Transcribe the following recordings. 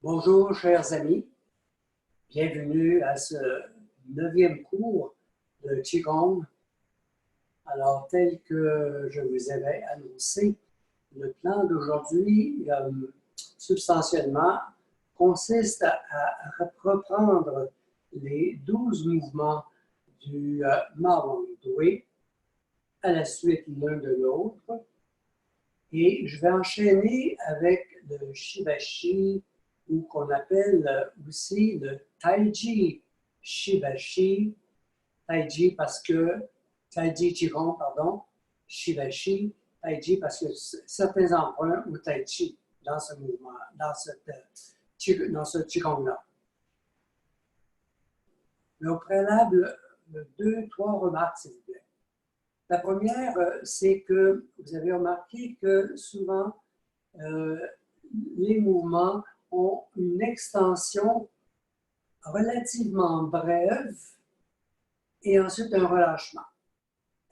Bonjour, chers amis. Bienvenue à ce 9e cours de Qigong. Alors, tel que je vous avais annoncé, le plan d'aujourd'hui, substantiellement, consiste à reprendre les 12 mouvements du Ma Wan Dui à la suite l'un de l'autre. Et je vais enchaîner avec le Shibashi, ou qu'on appelle aussi le Taiji Shibashi. Taiji parce que, Taiji Qigong, pardon, Shibashi, Taiji parce que certains emprunts au Tai Chi dans ce mouvement, dans ce Qigong-là. Mais au préalable, 2-3 remarques, s'il vous plaît. La première, c'est que vous avez remarqué que souvent, les mouvements ont une extension relativement brève et ensuite un relâchement.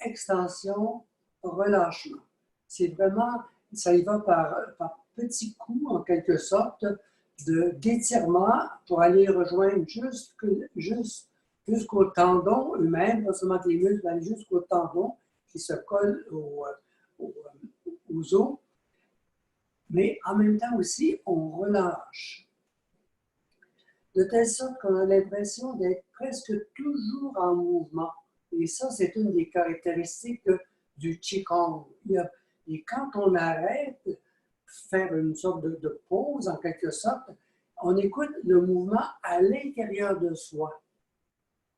Extension, relâchement. C'est vraiment, ça y va par petits coups, en quelque sorte, d'étirement pour aller rejoindre jusqu'au tendon eux-mêmes, non seulement les muscles, mais jusqu'au tendon qui se colle aux os. Mais en même temps aussi, on relâche. De telle sorte qu'on a l'impression d'être presque toujours en mouvement. Et ça, c'est une des caractéristiques du Qigong. Et quand on arrête, faire une sorte de pause en quelque sorte, on écoute le mouvement à l'intérieur de soi.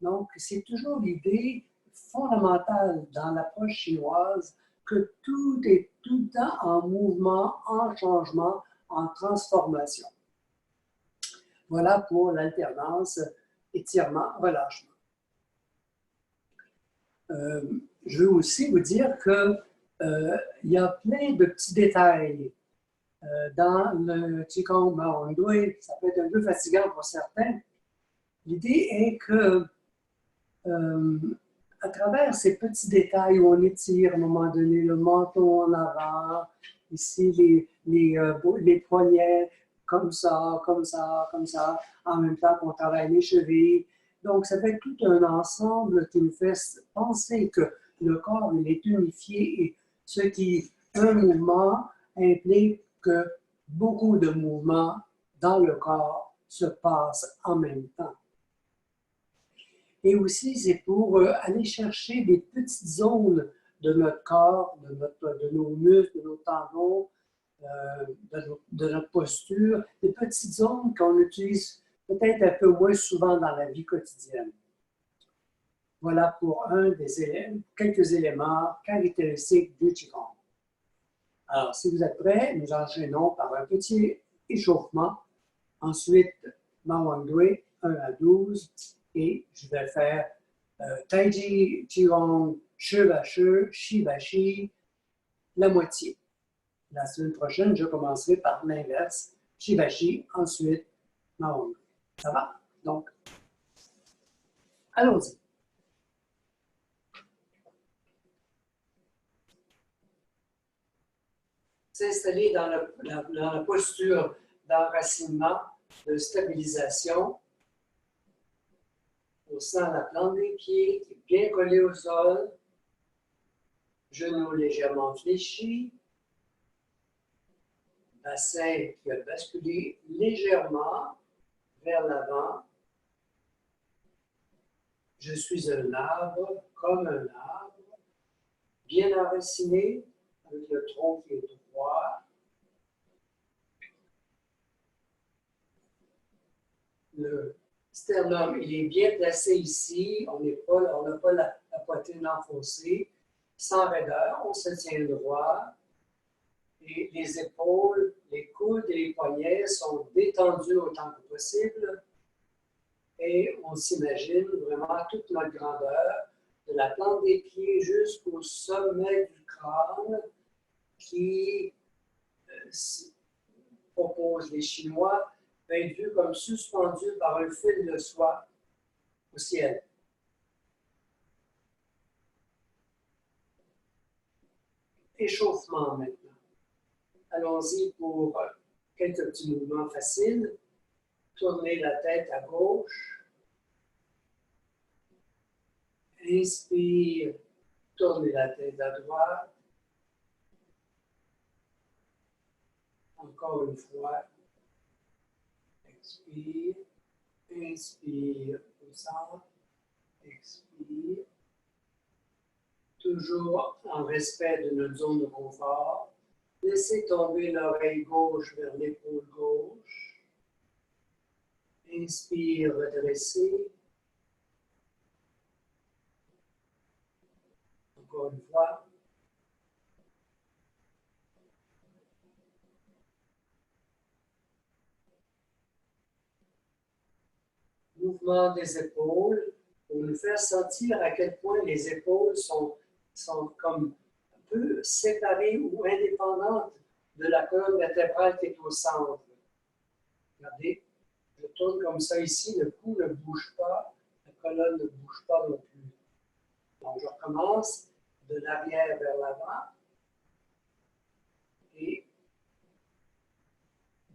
Donc, c'est toujours l'idée fondamentale dans l'approche chinoise que tout est tout le temps en mouvement, en changement, en transformation. Voilà pour l'alternance étirement-relâchement. Je veux aussi vous dire qu'il y a plein de petits détails dans le Qigong Ma Wan Dui. Ça peut être un peu fatigant pour certains. L'idée est que à travers ces petits détails où on étire à un moment donné le menton en avant, ici les poignets comme ça, comme ça, comme ça, en même temps qu'on travaille les chevilles. Donc, ça fait tout un ensemble qui nous fait penser que le corps il est unifié et ce qui, un mouvement, implique que beaucoup de mouvements dans le corps se passent en même temps. Et aussi, c'est pour aller chercher des petites zones de notre corps, de nos muscles, de nos tendons, de notre posture, des petites zones qu'on utilise peut-être un peu moins souvent dans la vie quotidienne. Voilà pour quelques éléments caractéristiques du Qigong. Alors, si vous êtes prêts, nous enchaînons par un petit échauffement. Ensuite, Ma Wan Dui, 1 à 12. Et je vais faire Taiji Qigong, Shibashi, Shibashi, la moitié. La semaine prochaine, je commencerai par l'inverse, Shibashi, ensuite Ma Wan Dui. Ça va? Donc, allons-y. S'installer dans la posture d'enracinement, de stabilisation. On sent la plante des pieds qui est bien collée au sol, genoux légèrement fléchis, bassin qui a basculé légèrement vers l'avant. Je suis un arbre, comme un arbre, bien enraciné, avec le tronc qui est droit. Le sternum, il est bien placé ici, on n'a pas la poitrine enfoncée, sans raideur, on se tient droit. Et les épaules, les coudes et les poignets sont détendus autant que possible. Et on s'imagine vraiment toute notre grandeur, de la plante des pieds jusqu'au sommet du crâne, qui propose les Chinois, peut être vu comme suspendu par un fil de soie au ciel. Échauffement maintenant. Allons-y pour quelques petits mouvements faciles. tournez la tête à gauche. Inspire, tournez la tête à droite. Encore une fois. Expire. Inspire au centre. Expire. Toujours en respect de notre zone de confort. Laissez tomber l'oreille gauche vers l'épaule gauche. Inspire, redressez. Encore une fois. Mouvement des épaules pour nous faire sentir à quel point les épaules sont comme un peu séparées ou indépendantes de la colonne vertébrale qui est au centre. Regardez, je tourne comme ça ici, le cou ne bouge pas, la colonne ne bouge pas non plus. Donc, je recommence de l'arrière vers l'avant et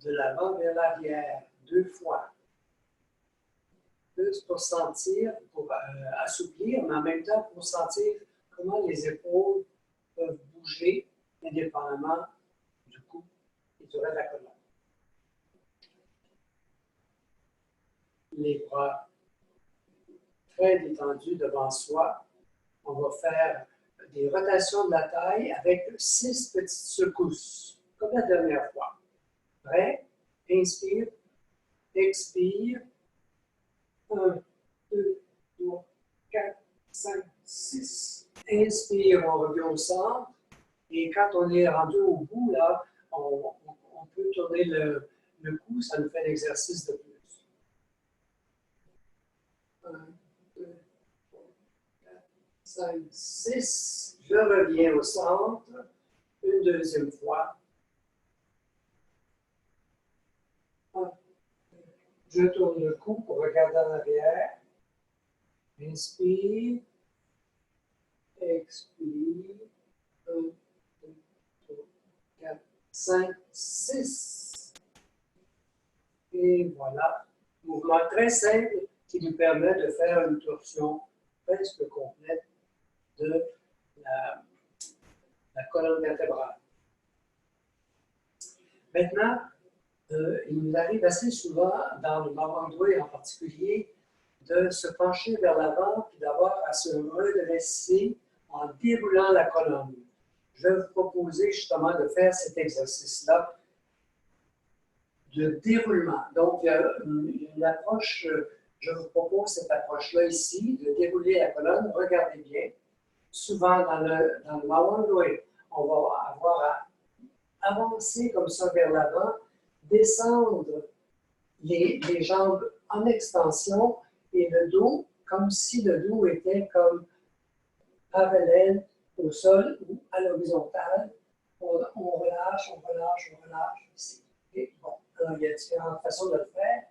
de l'avant vers l'arrière, 2 fois. Plus pour sentir, pour assouplir, mais en même temps pour sentir comment les épaules peuvent bouger indépendamment du cou et du reste de la colonne. Les bras très détendus devant soi. On va faire des rotations de la taille avec 6 petites secousses, comme la dernière fois. Prêt? Inspire, expire. 1, 2, 3, 4, 5, 6. Inspire, on revient au centre. Et quand on est rendu au bout, là, on peut tourner le cou, ça nous fait l'exercice de plus. 1, 2, 3, 4, 5, 6. Je reviens au centre. Une deuxième fois. 1, 2. Je tourne le cou pour regarder en arrière. Inspire. Expire. 1, 2, 3, 4, 5, 6. Et voilà. Mouvement très simple qui nous permet de faire une torsion presque complète de la colonne vertébrale. Maintenant, il nous arrive assez souvent, dans le Mawangdui en particulier, de se pencher vers l'avant et d'avoir à se redresser en déroulant la colonne. Je vais vous proposer justement de faire cet exercice-là de déroulement. Donc, il y a une approche, je vous propose cette approche-là ici, de dérouler la colonne. Regardez bien. Souvent, dans le Mawangdui, on va avoir à avancer comme ça vers l'avant, descendre les jambes en extension et le dos, comme si le dos était comme parallèle au sol ou à l'horizontale. On relâche, on relâche, on relâche ici. Et bon, alors, il y a différentes façons de le faire.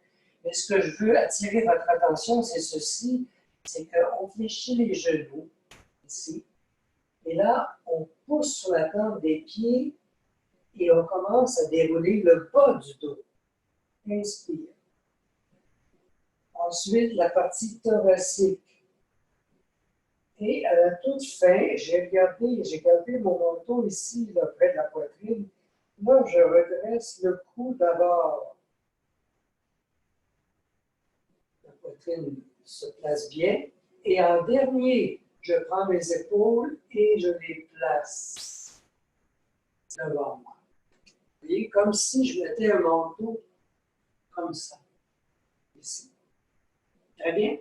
Mais ce que je veux attirer votre attention, c'est ceci, c'est qu'on fléchit les genoux ici. Et là, on pousse sur la plante des pieds et on commence à dérouler le bas du dos. Inspire. Ensuite, la partie thoracique. Et à la toute fin, j'ai gardé mon menton ici, là, près de la poitrine. Là, je redresse le cou d'abord. La poitrine se place bien. Et en dernier, je prends mes épaules et je les place devant moi. Vous voyez, comme si je mettais un manteau comme ça, ici. Très bien.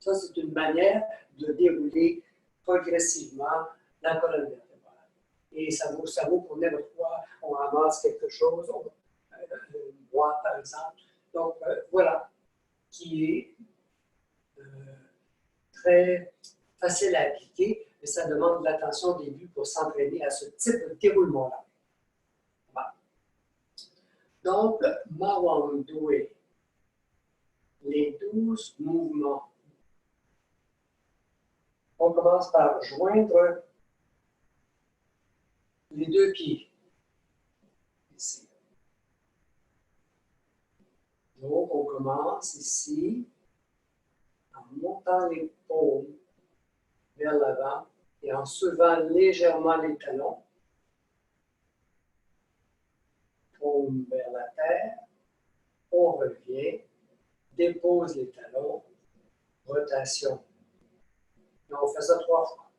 Ça, c'est une manière de dérouler progressivement la colonne vertébrale. Et ça vaut pour n'importe quoi. On ramasse quelque chose, une boîte par exemple. Donc, voilà, qui est très facile à appliquer, mais ça demande de l'attention au début pour s'entraîner à ce type de déroulement-là. Voilà. Donc, Mawangdui, les 12 mouvements. On commence par joindre les 2 pieds. Ici. Donc, on commence ici en montant les paumes vers l'avant et en soulevant légèrement les talons. Paume vers la terre, on revient, dépose les talons, rotation. Et on fait ça 3 fois.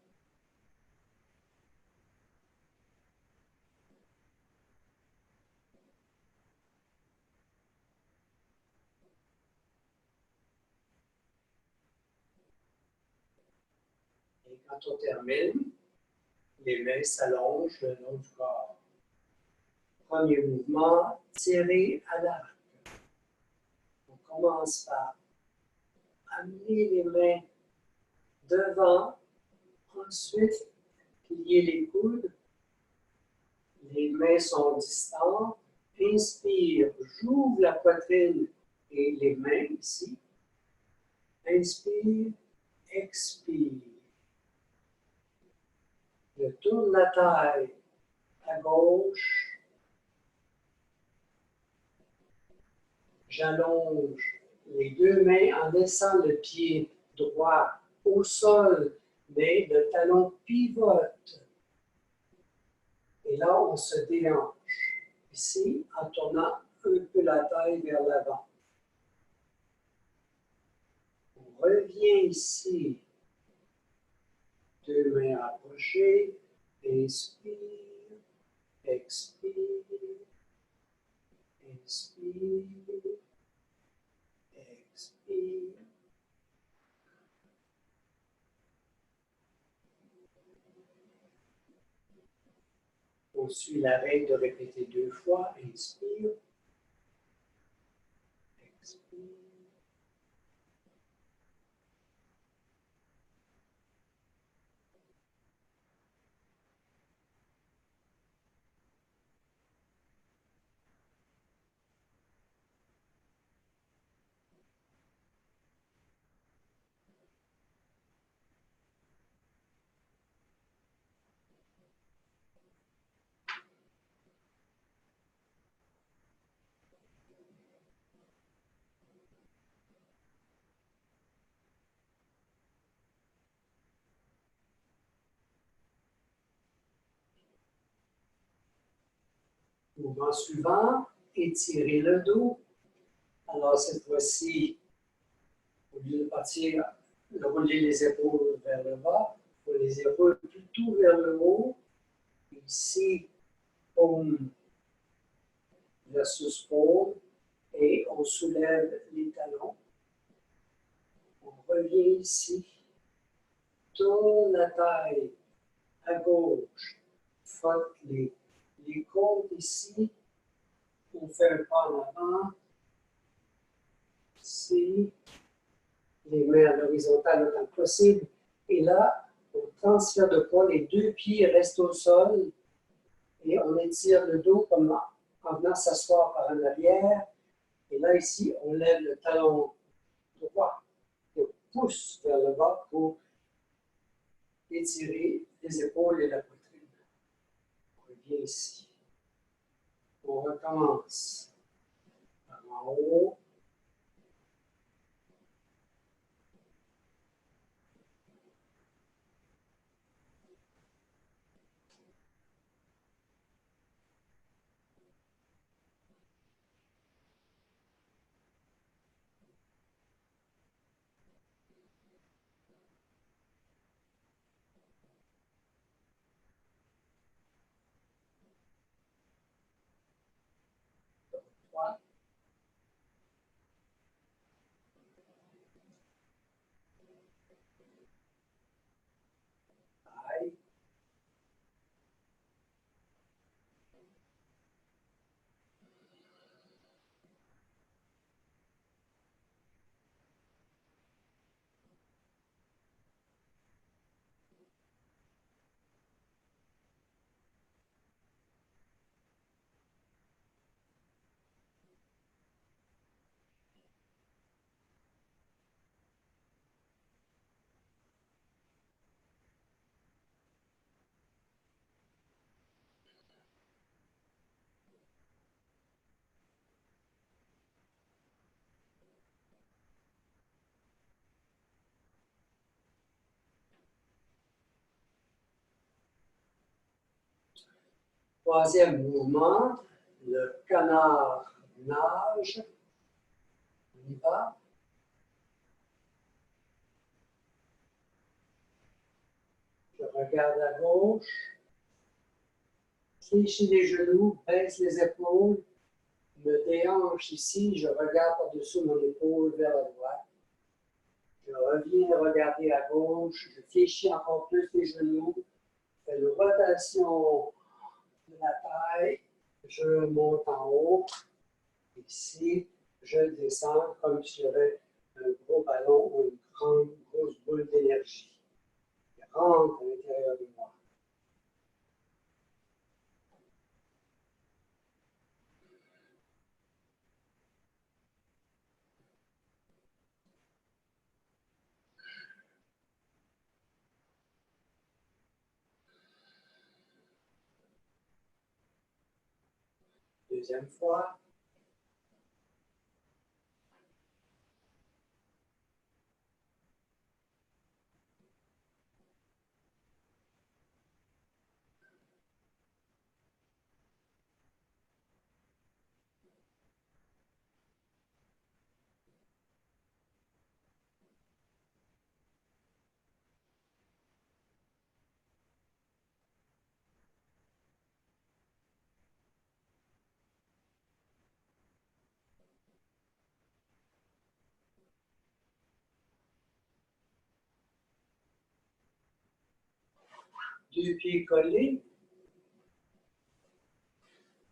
Et quand on termine, les mains s'allongent le long du corps. Premier mouvement, tirer à l'arc. On commence par amener les mains devant, ensuite plier les coudes. Les mains sont distantes. Inspire, j'ouvre la poitrine et les mains ici. Inspire, expire. Je tourne la taille à gauche. J'allonge les 2 mains en laissant le pied droit au sol, mais le talon pivote. Et là, on se déhanche. Ici, en tournant un peu la taille vers l'avant. On revient ici. 2 mains approchées. Inspire, expire, inspire, expire. On suit la règle de répéter 2 fois. Inspire, expire. Mouvement suivant, étirer le dos. Alors cette fois-ci, au lieu de partir, rouler les épaules vers le bas, on les épaules plutôt vers le haut. Ici, paume versus paume, et on soulève les talons. On revient ici, tourne la taille à gauche, frotte les côtes ici, on fait un pas en avant, ici, les mains à l'horizontale autant que possible, et là, on transfère de poids, les 2 pieds restent au sol, et on étire le dos comme en venant s'asseoir par en arrière, et là, ici, on lève le talon droit, et on pousse vers le bas pour étirer les épaules et la poitrine. On revient ici. On recommence par en haut. Droite. Troisième mouvement, le canard nage. On y va. Je regarde à gauche. Fléchis les genoux, baisse les épaules. Me déhanche ici, je regarde par-dessus mon épaule vers la droite. Je reviens regarder à gauche, je fléchis encore plus les genoux, je fais une rotation de la taille, je monte en haut. Ici, je descends comme si j'avais un gros ballon ou une grande, grosse boule d'énergie qui rentre à l'intérieur de moi. Deuxième fois. Deux pieds collés.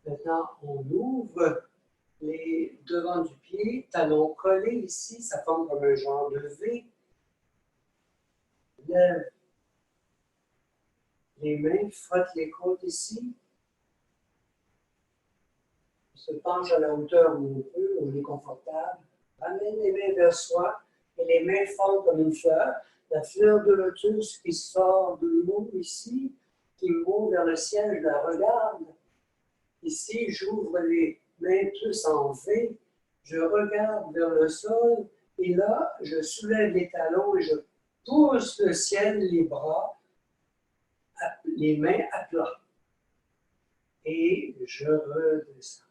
Maintenant, on ouvre les devants du pied, talons collés ici, ça forme comme un genre de V. Lève les mains, frotte les côtes ici. On se penche à la hauteur où on peut, on est confortable. Ramène les mains vers soi et les mains forment comme une fleur. La fleur de lotus qui sort de l'eau ici, qui monte vers le ciel, je la regarde. Ici, j'ouvre les mains plus en V. Je regarde vers le sol et là, je soulève les talons et je pousse le ciel, les bras, les mains à plat. Et je redescends.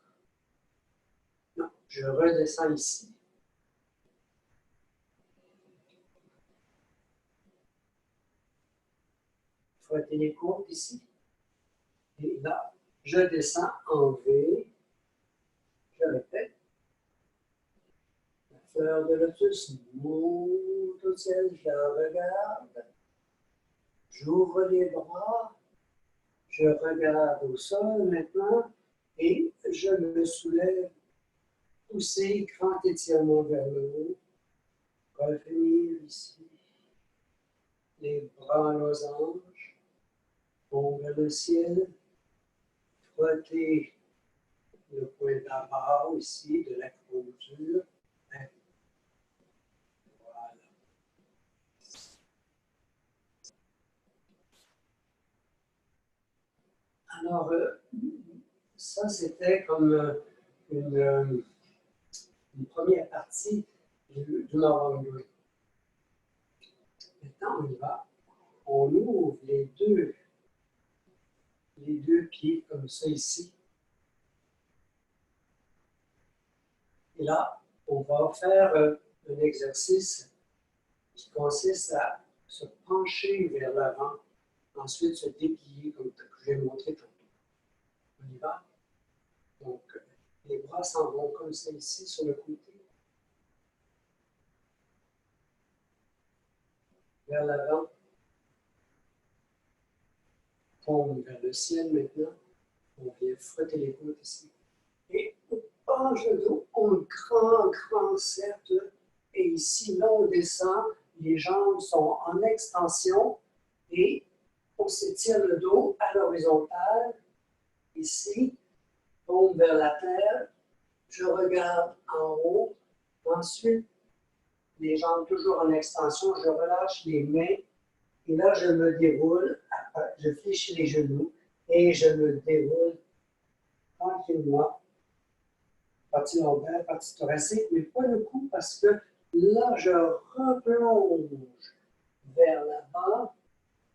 Non, je redescends ici. Frottez les côtes ici. Et là, je descends en V. Je répète. La fleur de lotus monte au ciel, je la regarde. J'ouvre les bras. Je regarde au sol maintenant et je me soulève, pousser, grand étirement vers le haut, revenir ici, les bras en losange, on vers le ciel, frotter le point d'abord ici de la clôture. Voilà. Alors, ça c'était comme une première partie du Nord-Anglais. Maintenant, on y va. On ouvre les deux pieds comme ça ici. Et là, on va faire un exercice qui consiste à se pencher vers l'avant, ensuite se déplier comme je l'ai montré tantôt. On y va. Donc, les bras s'en vont comme ça ici sur le côté. Vers l'avant. Tombe vers le ciel maintenant. On vient frotter les côtes ici. Et on penche le dos, on grand cercle. Et ici, là, on descend. Les jambes sont en extension. Et on s'étire le dos à l'horizontale. Ici, tombe vers la terre. Je regarde en haut. Ensuite, les jambes toujours en extension. Je relâche les mains. Et là, je me déroule. Je fléchis les genoux. Et je me déroule tranquillement. Partie lombaire, partie thoracique, mais pas le cou parce que là, je replonge vers l'avant.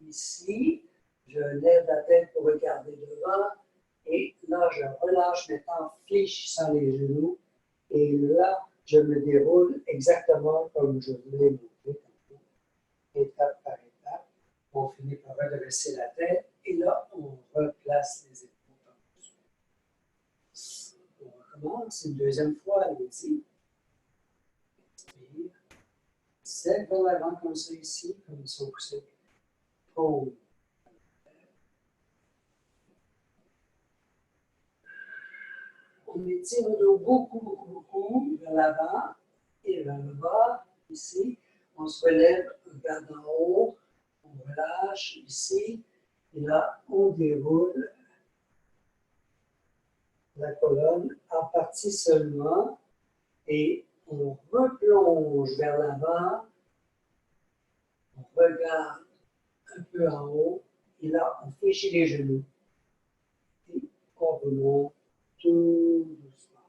Ici, je lève la tête pour regarder devant je relâche maintenant en fléchissant les genoux. Et là, je me déroule exactement comme je vous l'ai montré tantôt, étape par étape. On finit par redresser la tête et là, on replace les épaules par-dessus. On recommence une deuxième fois, allez-y. Inspire. Serre vers l'avant comme ça ici, comme son coussin. Pause. On étire le dos beaucoup, beaucoup, beaucoup vers l'avant et vers le bas, ici. On se relève, on regarde en haut, on relâche ici, et là, on déroule la colonne en partie seulement, et on replonge vers l'avant, on regarde un peu en haut, et là, on fléchit les genoux, et on remonte tout doucement.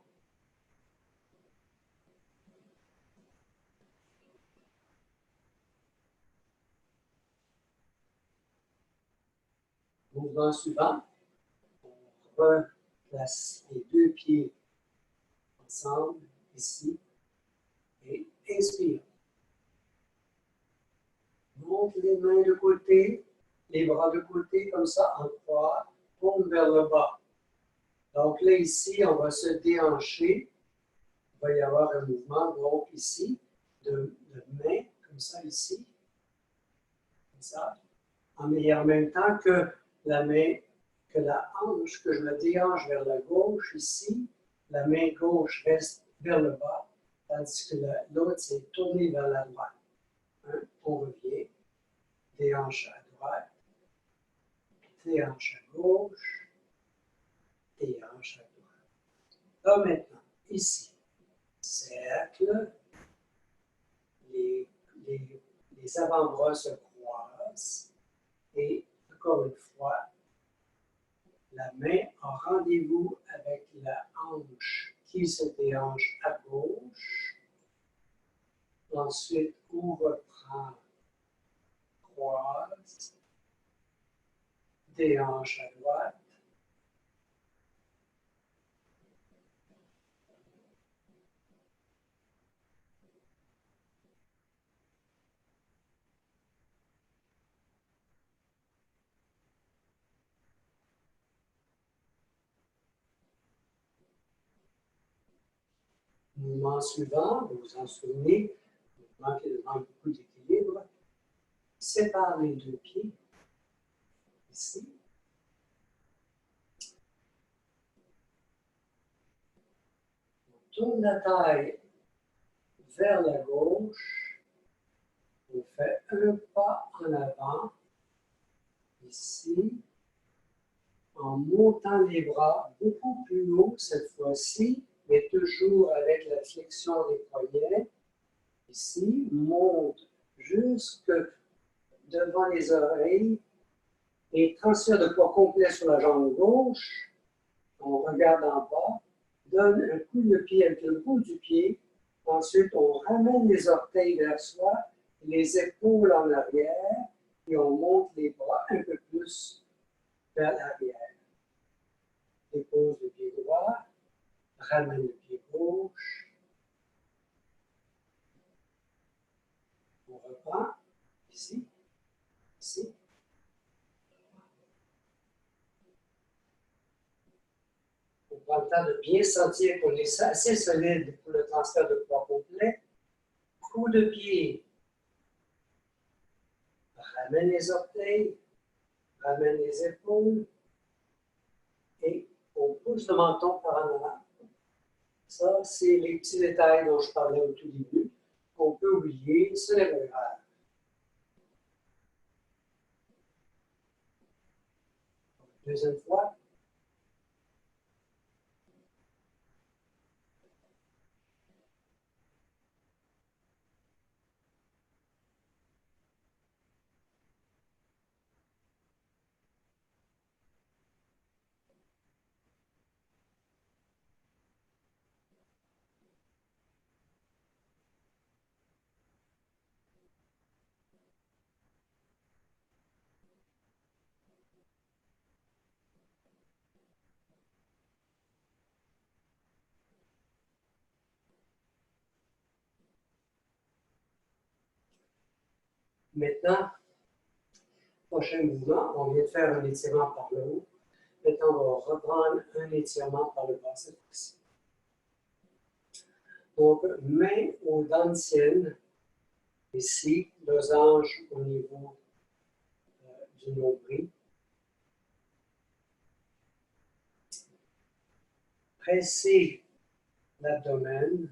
Mouvement suivant, on replace les deux pieds ensemble, ici, et inspire. Monte les mains de côté, les bras de côté, comme ça, en croix, tombe vers le bas. Donc là, ici, on va se déhancher. Il va y avoir un mouvement, donc ici, de main, comme ça, ici. Comme ça. Et en même temps que la main, que la hanche, que je me déhanche vers la gauche, ici, la main gauche reste vers le bas, tandis que l'autre s'est tournée vers la droite. Hein? On revient, déhanche à droite, déhanche à gauche, déhanche à droite. Là maintenant, ici, cercle, les avant-bras se croisent et encore une fois, la main en rendez-vous avec la hanche qui se déhanche à gauche. Ensuite, on reprend, croise, déhanche à droite. Mouvement suivant, vous vous en souvenez, mouvement qui demande beaucoup d'équilibre. Sépare les deux pieds, ici. On tourne la taille vers la gauche. On fait un pas en avant, ici, en montant les bras beaucoup plus haut cette fois-ci, mais toujours avec la flexion des poignets. Ici, monte jusque devant les oreilles et transfert de poids complet sur la jambe gauche. On regarde en bas, donne un coup de pied avec le bout du pied. Ensuite, on ramène les orteils vers soi, les épaules en arrière et on monte les bras un peu plus vers l'arrière. Dépose le pied droit, ramène le pied gauche. On reprend, ici, ici. On prend le temps de bien sentir qu'on est assez solide pour le transfert de poids complet. Coup de pied. Ramène les orteils, ramène les épaules et on pousse le menton par en avant. Ça, c'est les petits détails dont je parlais au tout début, qu'on peut oublier, ce n'est pas grave. Deuxième fois. Maintenant, prochain mouvement, on vient de faire un étirement par le haut. Maintenant, on va reprendre un étirement par le bas cette fois-ci. Donc, main aux dents de sienne, ici, losange au niveau du nombril. Pressez l'abdomen.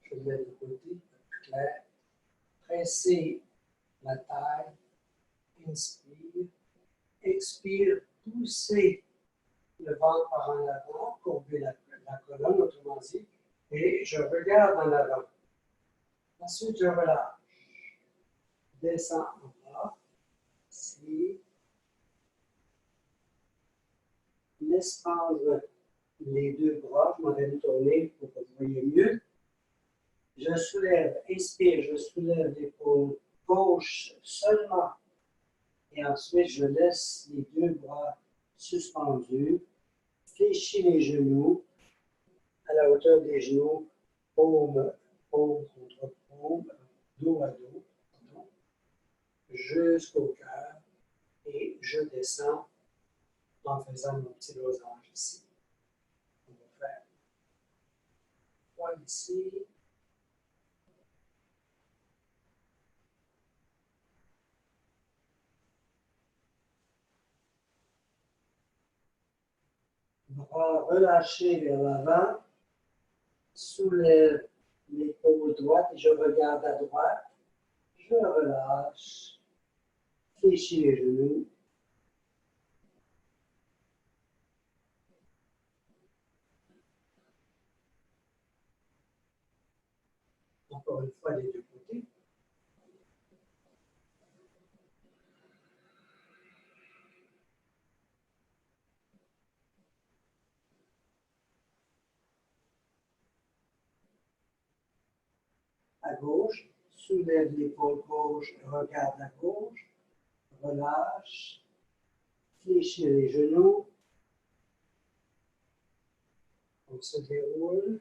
Je vais le mettre de côté, plus clair. Pressez la taille. Inspire. Expire. Poussez le ventre par en avant, courber la colonne, autrement dit, et je regarde en avant. Ensuite, je relâche. Descends en bas. Ici. Laisse prendre les deux bras. Je m'en vais me tourner pour que vous voyez mieux. Je soulève, inspire, je soulève l'épaule gauche seulement. Et ensuite, je laisse les deux bras suspendus. Fléchis les genoux à la hauteur des genoux, paume contre paume, dos à dos, jusqu'au cœur. Et je descends en faisant mon petit losange ici. On va faire 3 ici. Bras relâchés vers l'avant. Soulève l'épaule droite et je regarde à droite. Je relâche. Fléchis les genoux. Encore une fois, les deux côtés. À gauche, soulève l'épaule gauche, regarde à gauche, relâche, fléchis les genoux, on se déroule.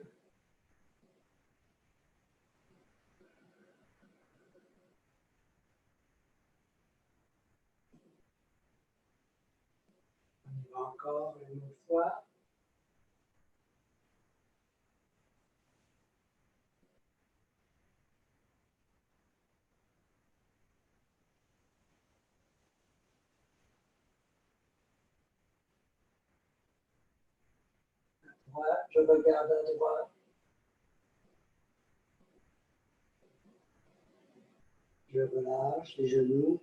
On y va encore une autre fois. Droite, je regarde à droite. Je relâche les genoux.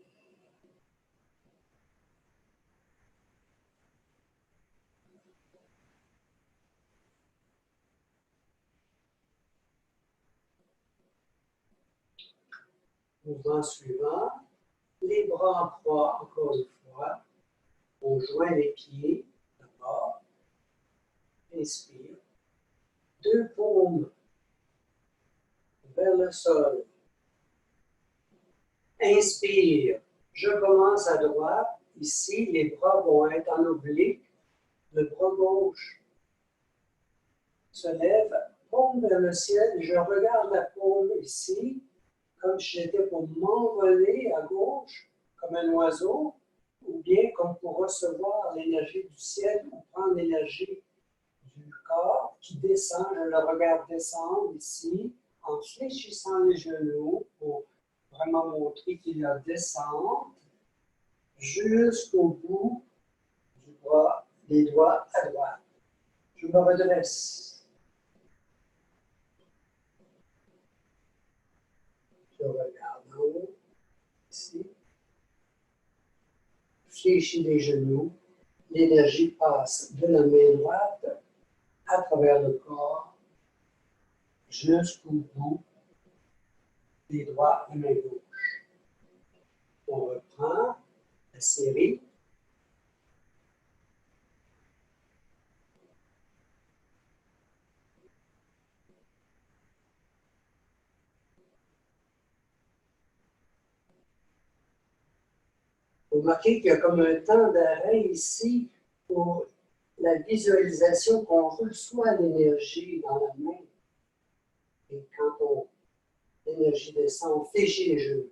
Mouvement suivant. Les bras en croix, encore une fois. On joint les pieds d'abord. Inspire. Deux paumes vers le sol. Inspire. Je commence à droite. Ici, les bras vont être en oblique. Le bras gauche se lève, paume vers le ciel. Je regarde la paume ici, comme si j'étais pour m'envoler à gauche, comme un oiseau, ou bien comme pour recevoir l'énergie du ciel ou prendre l'énergie du corps qui descend. Je le regarde descendre ici, en fléchissant les genoux pour vraiment montrer qu'il y a descente jusqu'au bout du bras, des doigts à droite. Je me redresse. Je regarde en haut, ici. Fléchis les genoux. L'énergie passe de la main droite à travers le corps jusqu'au bout des doigts de main gauche. On reprend la série. Vous remarquez qu'il y a comme un temps d'arrêt ici pour la visualisation qu'on reçoit l'énergie dans la main. Et quand l'énergie descend, on fléchit les genoux.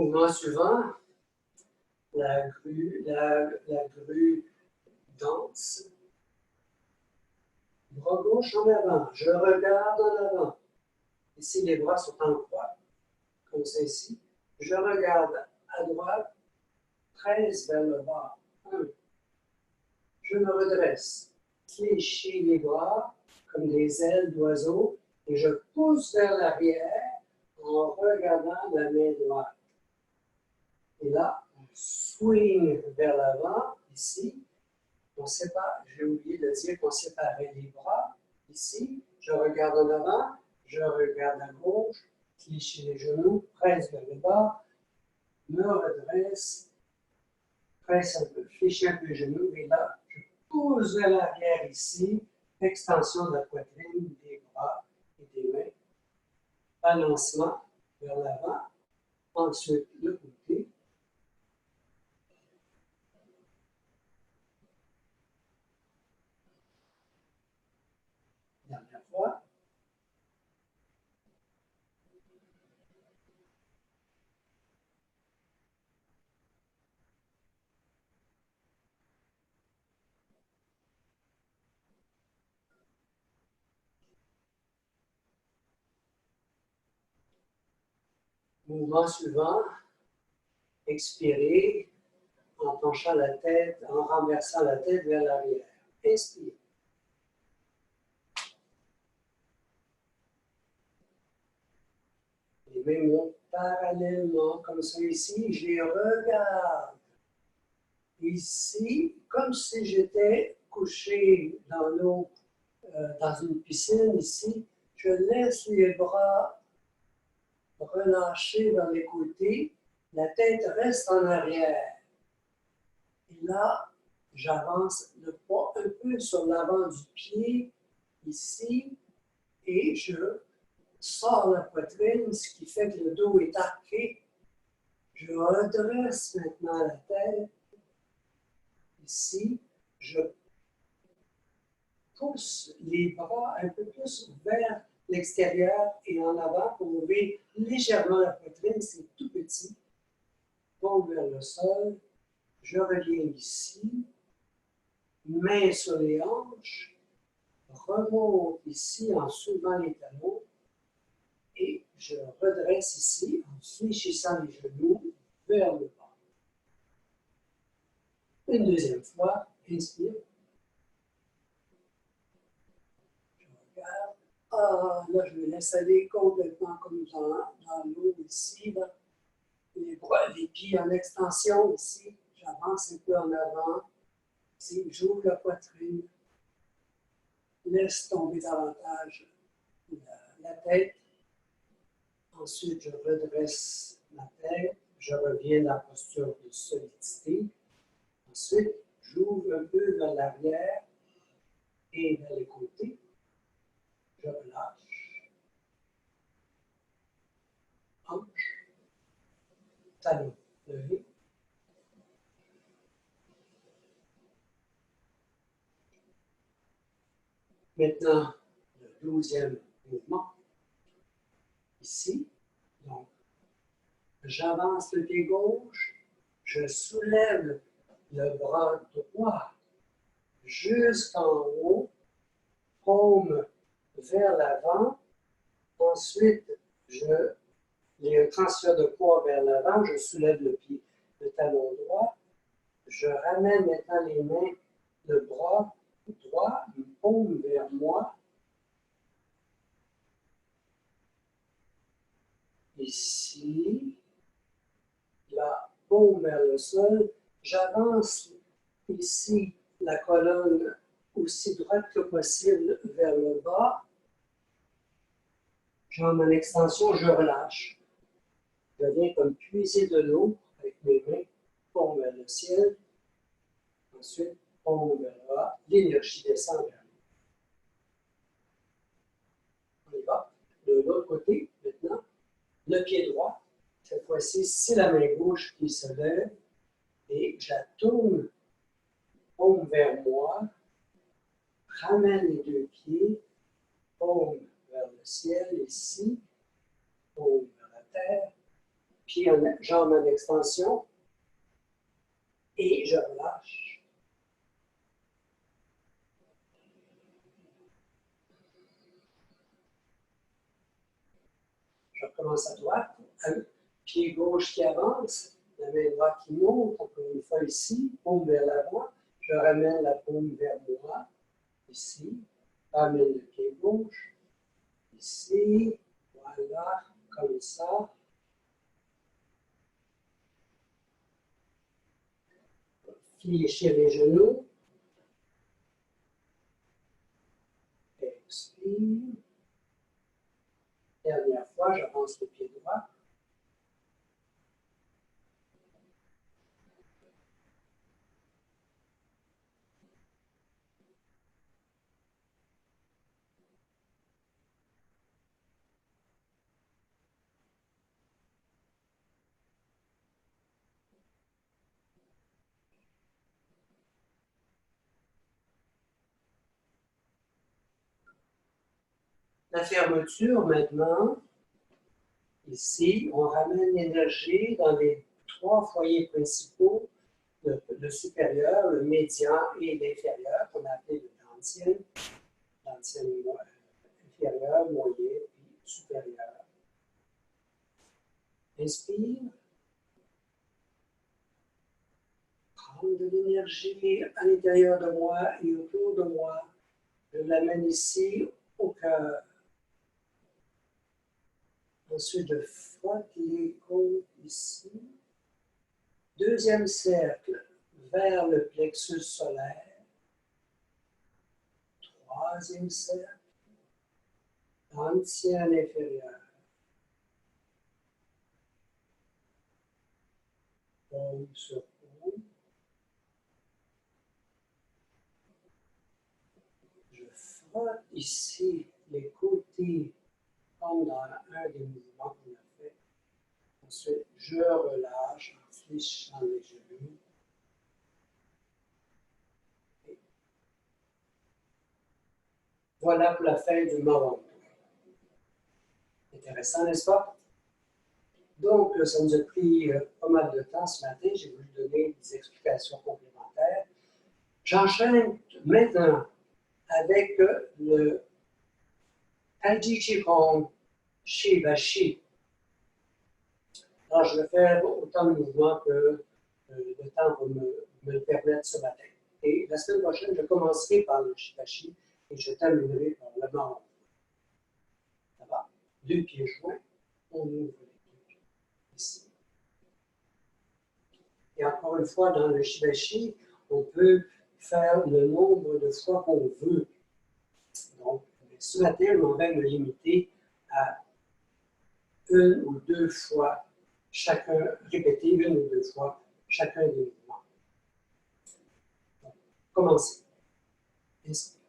Mouvement suivant, la grue danse. Bras gauche en avant, je regarde en avant. Ici, les bras sont en croix, comme ça ici. Je regarde à droite, 13 vers le bas. 1. Je me redresse, fléchis les bras comme des ailes d'oiseau et je pousse vers l'arrière en regardant la main droite. Et là, on swing vers l'avant, ici. On sépare, j'ai oublié de dire qu'on séparait les bras. Ici, je regarde en avant, je regarde à gauche, fléchis les genoux, presse vers le bas, me redresse, presse un peu, fléchis un peu les genoux, et là, je pousse vers l'arrière ici, extension de la poitrine, des bras et des mains, balancement vers l'avant, ensuite le côté. Dernière fois. Mouvement suivant, expirez en penchant la tête, en renversant la tête vers l'arrière. Inspire. Les mains montent parallèlement, comme ça ici, je les regarde. Ici, comme si j'étais couché dans l'eau, dans une piscine ici, je laisse les bras relâchés vers les côtés, la tête reste en arrière. Et là, j'avance le poids un peu sur l'avant du pied, ici, et je sors la poitrine, ce qui fait que le dos est arqué. Je redresse maintenant la tête. Ici, je pousse les bras un peu plus vers l'extérieur et en avant pour ouvrir légèrement la poitrine, c'est tout petit. Tombe vers le sol. Je reviens ici. Main sur les hanches. Remonte ici en soulevant les talons. Et je redresse ici en fléchissant les genoux vers le bas. Une deuxième fois, inspire. Je regarde. Ah, là, je me laisse aller complètement comme dans l'eau ici. Là. Les bras, les pieds en extension ici. J'avance un peu en avant. Ici, j'ouvre la poitrine. Laisse tomber davantage la tête. Ensuite, je redresse ma tête. Je reviens dans la posture de solidité. Ensuite, j'ouvre un peu vers l'arrière et vers les côtés. Je relâche. Hanche. Talon levé. Maintenant, le 12e mouvement. Ici. Donc, j'avance le pied gauche. Je soulève le bras droit jusqu'en haut. Paume vers l'avant. Ensuite, il y a un transfert de poids vers l'avant. Je soulève le pied, le talon droit. Je ramène maintenant les mains, le bras droit, une paume vers moi. Ici, la paume vers le sol. J'avance ici la colonne aussi droite que possible vers le bas. Jambe en extension, je relâche. Je viens comme puiser de l'eau avec mes mains, paume vers le ciel. Ensuite, paume vers le bas. L'énergie descend vers nous. On y va. De l'autre côté, maintenant, le pied droit. Cette fois-ci, c'est la main gauche qui se lève et je la tourne, paume vers moi, ramène les deux pieds, paume vers le ciel ici, paume vers la terre, pied en jambe en extension. Et je relâche. Je recommence à droite. Pied gauche qui avance. La main droite qui monte. Encore une fois ici. Paume vers l'avant. Je ramène la paume vers moi. Ici. Ramène le pied gauche. Ici. Voilà. Comme ça. Fléchir les genoux. Expire. Dernière fois, j'avance le pied droit. La fermeture maintenant. Ici, on ramène l'énergie dans les 3 foyers principaux, le supérieur, le médian et l'inférieur, qu'on a appelé le dantian inférieur, moyen, puis supérieur. Inspire. Prendre de l'énergie à l'intérieur de moi et autour de moi. Je l'amène ici au cœur. Ensuite, je frotte les côtes ici. Deuxième cercle, vers le plexus solaire. Troisième cercle, dantian inférieur. Paume sur paume. Je frotte ici les côtés comme dans un des mouvements qu'on a fait. Ensuite, je relâche en fléchissant les genoux. Et voilà pour la fin du Mawantu. Intéressant, n'est-ce pas? Donc, ça nous a pris pas mal de temps ce matin. J'ai voulu donner des explications complémentaires. J'enchaîne maintenant avec le Taiji Qigong Shibashi. Alors, je vais faire autant de mouvements que le temps va me le permettre ce matin. Et la semaine prochaine, je commencerai par le Shibashi et je terminerai par le Mawantu. Ça va? 2 pieds joints, on ouvre les 2 pieds ici. Et encore une fois, dans le Shibashi, on peut faire le nombre de fois qu'on veut. Donc, ce matin, je m'en vais me limiter à 1 ou 2 fois chacun, répéter 1 ou 2 fois chacun des mouvements. Donc, commencez. Inspire.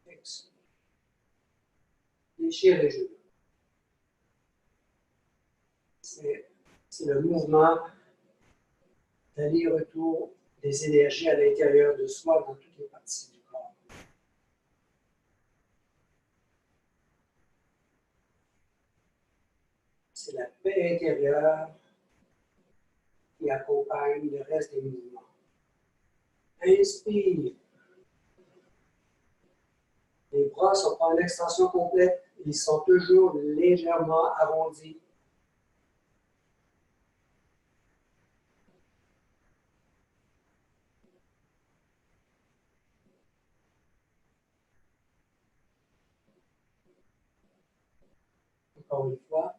Expire. Fléchir les genoux. C'est le mouvement d'aller-retour des énergies à l'intérieur de soi dans toutes les parties du corps. C'est la paix intérieure qui accompagne le reste des mouvements. Inspire. Les bras ne sont pas en extension complète, ils sont toujours légèrement arrondis. Encore une fois.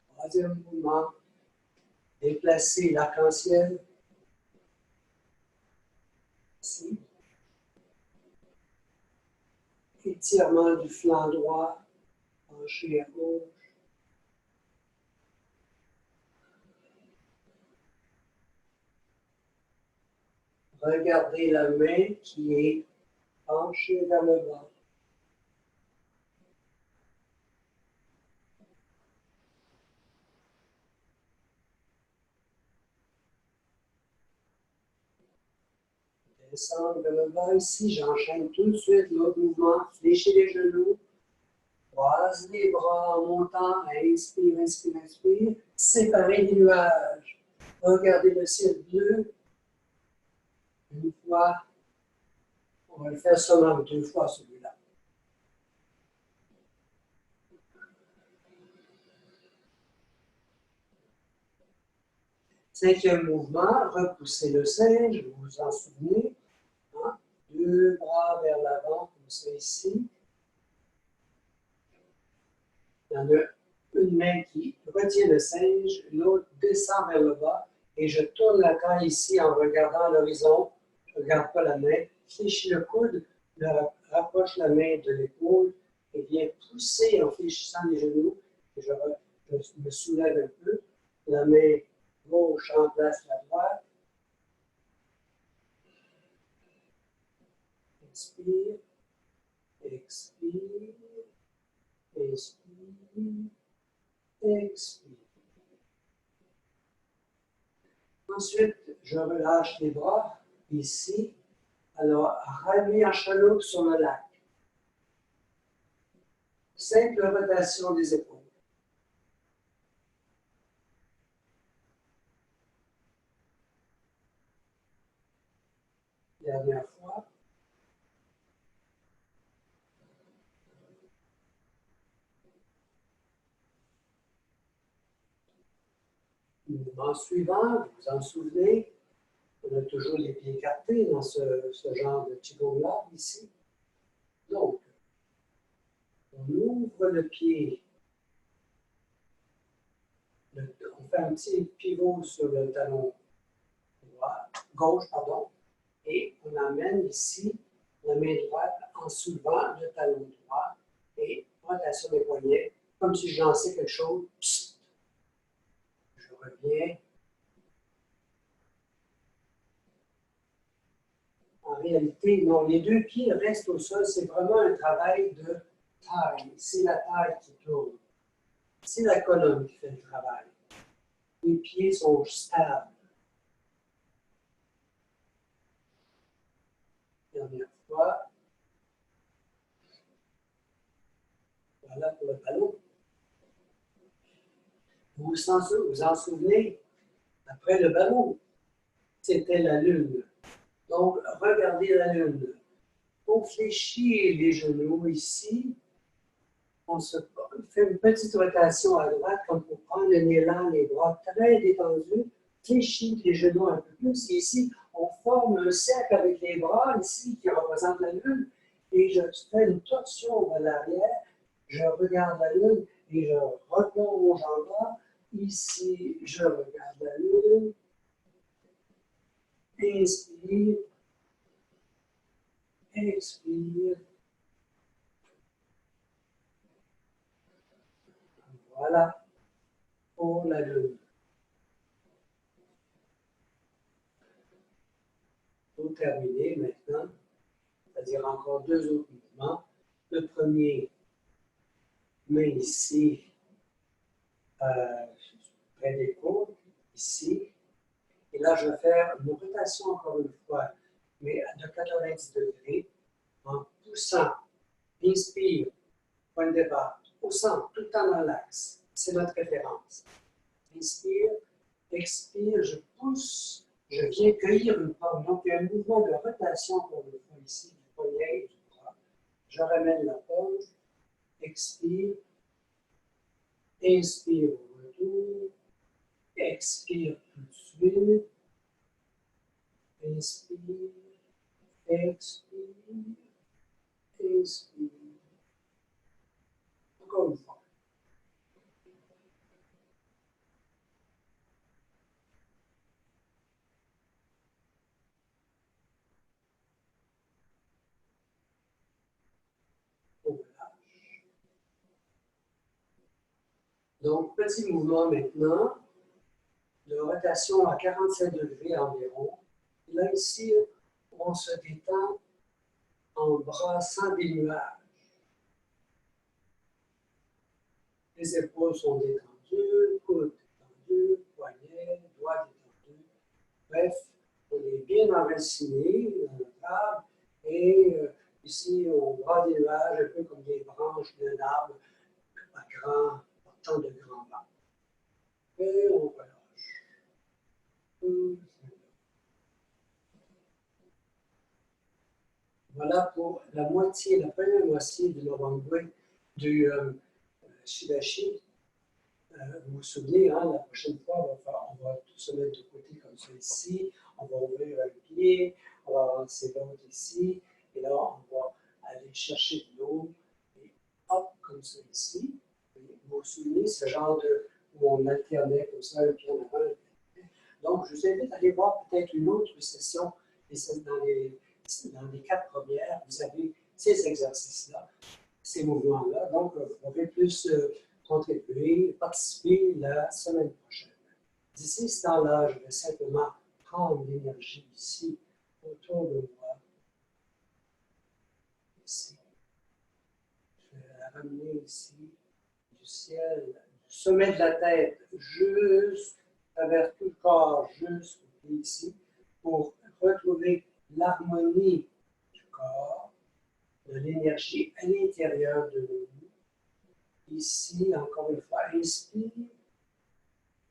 Troisième mouvement. Déplacer l'arc-en-ciel. Ici. Étirement du flanc droit, penché à gauche. Regardez la main qui est penchée vers le bas. Descendre vers le bas ici, j'enchaîne tout de suite l'autre mouvement, fléchis les genoux, croise les bras en montant, inspire, inspire, inspire, séparer les nuages, regardez le ciel bleu, une fois, on va le faire seulement 2 fois celui-là. Cinquième mouvement, repoussez le singe, vous vous en souvenez, hein? 2 bras vers l'avant, comme ça ici. Il y en a une main qui retient le singe, l'autre descend vers le bas, et je tourne la taille ici en regardant l'horizon. Je ne regarde pas la main, fléchis le coude, rapproche la main de l'épaule, et viens pousser en fléchissant les genoux. Et je me soulève un peu, la main gauche remplace la droite. Inspire, expire, inspire, expire. Ensuite, je relâche les bras ici. Alors, ramenez en chaloupe sur le lac. Simple rotation des épaules. Dernière fois. Mouvement suivant, vous vous en souvenez, on a toujours les pieds écartés dans ce genre de qigong-là, ici. Donc, on ouvre le pied, on fait un petit pivot sur le talon gauche, et on amène ici la main droite en soulevant le talon droit et rotation des poignets, comme si je lançais quelque chose. Psst. Je reviens. En réalité, non, les 2 pieds restent au sol. C'est vraiment un travail de taille. C'est la taille qui tourne. C'est la colonne qui fait le travail. Les pieds sont stables. Dernière fois. Voilà pour le ballon. Vous vous en souvenez? Après le ballon, c'était la lune. Donc, regardez la lune. On fléchit les genoux ici. On fait une petite rotation à droite, comme pour prendre un élan, les bras très détendus. Fléchis les genoux un peu plus. Et ici, on forme un cercle avec les bras, ici, qui représente la lune. Et je fais une torsion vers l'arrière. Je regarde la lune et je replonge en bas. Ici, je regarde la lune. Inspire. Expire. Voilà pour la lune. Pour terminer maintenant, c'est-à-dire encore 2 autres mouvements. Le premier, main ici, près des côtes, ici. Et là, je vais faire une rotation encore une fois, mais de 90 degrés, en poussant. Inspire, point de départ, poussant tout le temps dans l'axe. C'est notre référence. Inspire, expire, je pousse, je viens cueillir une forme. Donc, il y a un mouvement de rotation pour le fois ici, du poignet et du bras. Je ramène la paume, expire, inspire au retour, expire tout de suite, inspire, expire, inspire. Encore une fois. Donc, petit mouvement maintenant, de rotation à 45 degrés environ. Là, ici, on se détend en brassant des nuages. Les épaules sont détendues, coudes détendus, poignets, doigts détendus. Bref, on est bien enraciné dans notre arbre et ici, on voit des nuages un peu comme des branches d'un arbre portant de grands vents. Et on relâche. Voilà pour la première moitié de l'Ovangwe du Shivashi. Vous vous souvenez, hein, la prochaine fois, on va tout se mettre de côté comme ça ici, on va ouvrir un pied, on va avancer l'autre ici, et là, on va aller chercher de l'eau, et hop, comme ça ici. Et vous vous souvenez, ce genre où on alternait comme ça, un pied en avant, un pied en arrière. Donc, je vous invite à aller voir peut-être une autre session, et c'est dans les 4 premières, vous avez ces exercices-là, ces mouvements-là. Donc, vous pouvez plus contribuer, participer la semaine prochaine. D'ici ce temps-là, je vais simplement prendre l'énergie ici, autour de moi. Ici. Je vais la ramener ici, du ciel, du sommet de la tête, juste travers tout le corps, jusqu'au pied ici, pour retrouver l'harmonie du corps, de l'énergie à l'intérieur de nous. Ici, encore une fois, inspire.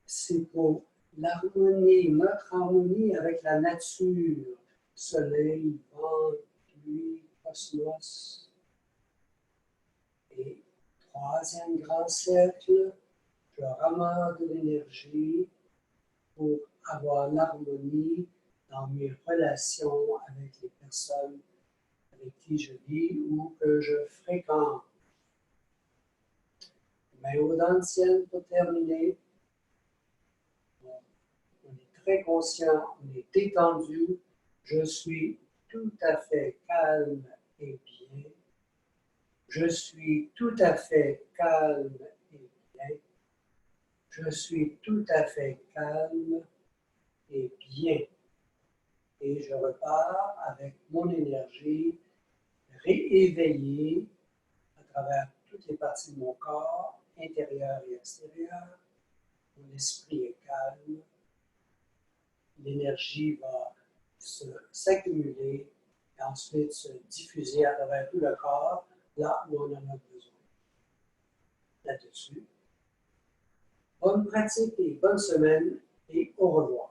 C'est pour l'harmonie, notre harmonie avec la nature, soleil, vent, pluie, cosmos. Et troisième grand cercle, je ramasse de l'énergie pour avoir l'harmonie dans mes relations avec les personnes avec qui je vis ou que je fréquente. Main aux dents de ciel pour terminer. On est très conscient, on est détendu. Je suis tout à fait calme et bien. Je suis tout à fait calme et bien. Je suis tout à fait calme et bien. Et je repars avec mon énergie rééveillée à travers toutes les parties de mon corps, intérieur et extérieur. Mon esprit est calme. L'énergie va s'accumuler et ensuite se diffuser à travers tout le corps, là où on en a besoin. Là-dessus. Bonne pratique et bonne semaine et au revoir.